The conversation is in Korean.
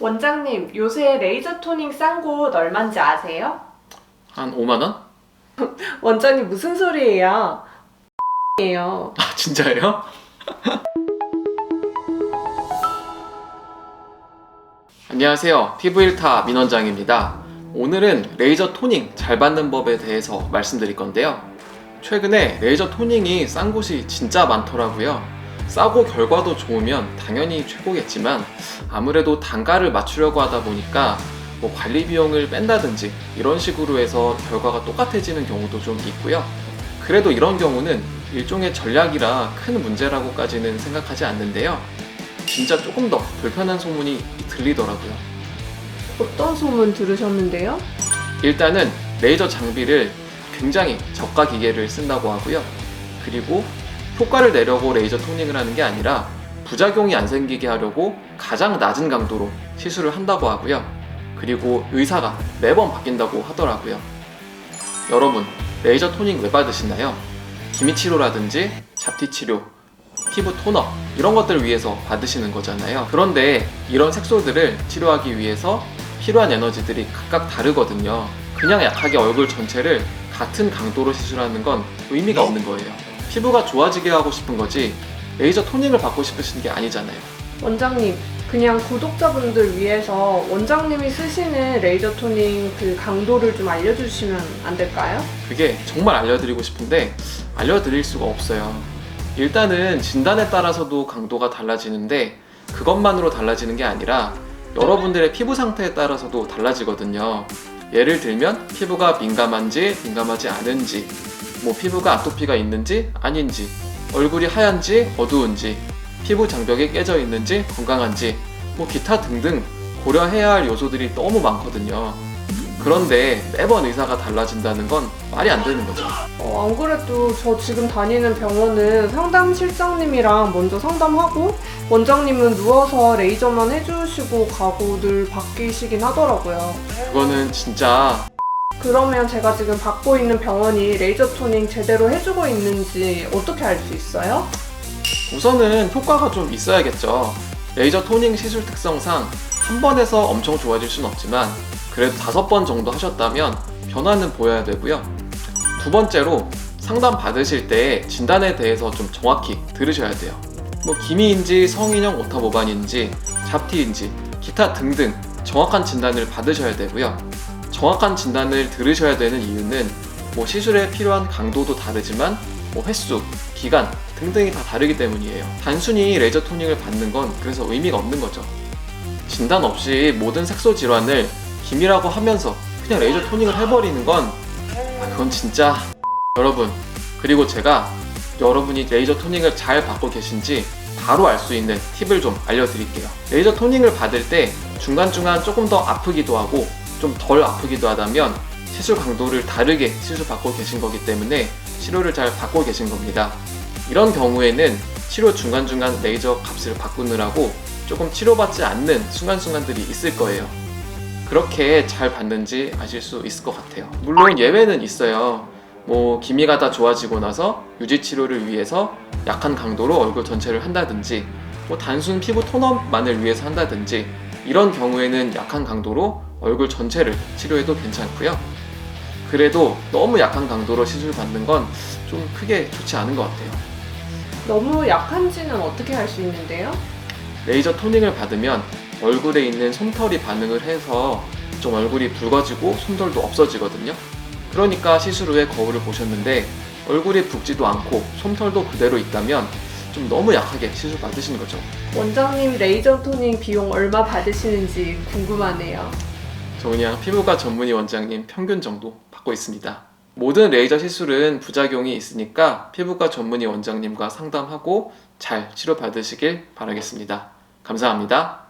원장님, 요새 레이저 토닝 싼 곳 얼만지 아세요? 한 5만원? 원장님 무슨 소리예요? 예요. 아 진짜예요? 안녕하세요, 피부 1타 민원장입니다. 오늘은 레이저 토닝 잘 받는 법에 대해서 말씀드릴 건데요. 최근에 레이저 토닝이 싼 곳이 진짜 많더라고요. 싸고 결과도 좋으면 당연히 최고겠지만 아무래도 단가를 맞추려고 하다 보니까 뭐 관리 비용을 뺀다든지 이런 식으로 해서 결과가 똑같아지는 경우도 좀 있고요. 그래도 이런 경우는 일종의 전략이라 큰 문제라고까지는 생각하지 않는데요. 진짜 조금 더 불편한 소문이 들리더라고요. 어떤 소문 들으셨는데요? 일단은 레이저 장비를 굉장히 저가 기계를 쓴다고 하고요. 그리고 효과를 내려고 레이저 토닝을 하는 게 아니라 부작용이 안 생기게 하려고 가장 낮은 강도로 시술을 한다고 하고요. 그리고 의사가 매번 바뀐다고 하더라고요. 여러분, 레이저 토닝 왜 받으시나요? 기미 치료라든지 잡티 치료, 피부 토너 이런 것들을 위해서 받으시는 거잖아요. 그런데 이런 색소들을 치료하기 위해서 필요한 에너지들이 각각 다르거든요. 그냥 약하게 얼굴 전체를 같은 강도로 시술하는 건 의미가 없는 거예요. 피부가 좋아지게 하고 싶은 거지 레이저 토닝을 받고 싶으신 게 아니잖아요. 원장님, 그냥 구독자분들 위해서 원장님이 쓰시는 레이저 토닝 그 강도를 좀 알려주시면 안 될까요? 그게 정말 알려드리고 싶은데 알려드릴 수가 없어요. 일단은 진단에 따라서도 강도가 달라지는데 그것만으로 달라지는 게 아니라 여러분들의 피부 상태에 따라서도 달라지거든요. 예를 들면 피부가 민감한지 민감하지 않은지, 뭐 피부가 아토피가 있는지 아닌지, 얼굴이 하얀지 어두운지, 피부 장벽이 깨져 있는지 건강한지, 뭐 기타 등등 고려해야 할 요소들이 너무 많거든요. 그런데 매번 의사가 달라진다는 건 말이 안 되는 거죠. 안 그래도 저 지금 다니는 병원은 상담 실장님이랑 먼저 상담하고 원장님은 누워서 레이저만 해주시고 가고 늘 바뀌시긴 하더라고요. 그거는 진짜 그러면 제가 지금 받고 있는 병원이 레이저 토닝 제대로 해주고 있는지 어떻게 알 수 있어요? 우선은 효과가 좀 있어야겠죠. 레이저 토닝 시술 특성상 한 번 해서 엄청 좋아질 순 없지만 그래도 5번 정도 하셨다면 변화는 보여야 되고요. 두 번째로 상담 받으실 때 진단에 대해서 좀 정확히 들으셔야 돼요. 뭐 기미인지 성인형 오타 모반인지 잡티인지 기타 등등 정확한 진단을 받으셔야 되고요. 정확한 진단을 들으셔야 되는 이유는 뭐 시술에 필요한 강도도 다르지만 뭐 횟수, 기간 등등이 다 다르기 때문이에요. 단순히 레이저 토닝을 받는 건 그래서 의미가 없는 거죠. 진단 없이 모든 색소 질환을 기미라고 하면서 그냥 레이저 토닝을 해버리는 건 그건 진짜 여러분, 그리고 제가 여러분이 레이저 토닝을 잘 받고 계신지 바로 알 수 있는 팁을 좀 알려드릴게요. 레이저 토닝을 받을 때 중간중간 조금 더 아프기도 하고 좀 덜 아프기도 하다면 시술 강도를 다르게 시술 받고 계신 거기 때문에 치료를 잘 받고 계신 겁니다. 이런 경우에는 치료 중간중간 레이저 값을 바꾸느라고 조금 치료받지 않는 순간순간들이 있을 거예요. 그렇게 잘 받는지 아실 수 있을 것 같아요. 물론 예외는 있어요. 뭐 기미가 다 좋아지고 나서 유지 치료를 위해서 약한 강도로 얼굴 전체를 한다든지 뭐 단순 피부 톤업만을 위해서 한다든지 이런 경우에는 약한 강도로 얼굴 전체를 치료해도 괜찮고요. 그래도 너무 약한 강도로 시술 받는 건 좀 크게 좋지 않은 것 같아요. 너무 약한지는 어떻게 알 수 있는데요? 레이저 토닝을 받으면 얼굴에 있는 솜털이 반응을 해서 좀 얼굴이 붉어지고 솜털도 없어지거든요. 그러니까 시술 후에 거울을 보셨는데 얼굴이 붉지도 않고 솜털도 그대로 있다면 좀 너무 약하게 시술 받으신 거죠. 원장님 레이저 토닝 비용 얼마 받으시는지 궁금하네요. 저 그냥 피부과 전문의 원장님 평균 정도 받고 있습니다. 모든 레이저 시술은 부작용이 있으니까 피부과 전문의 원장님과 상담하고 잘 치료받으시길 바라겠습니다. 감사합니다.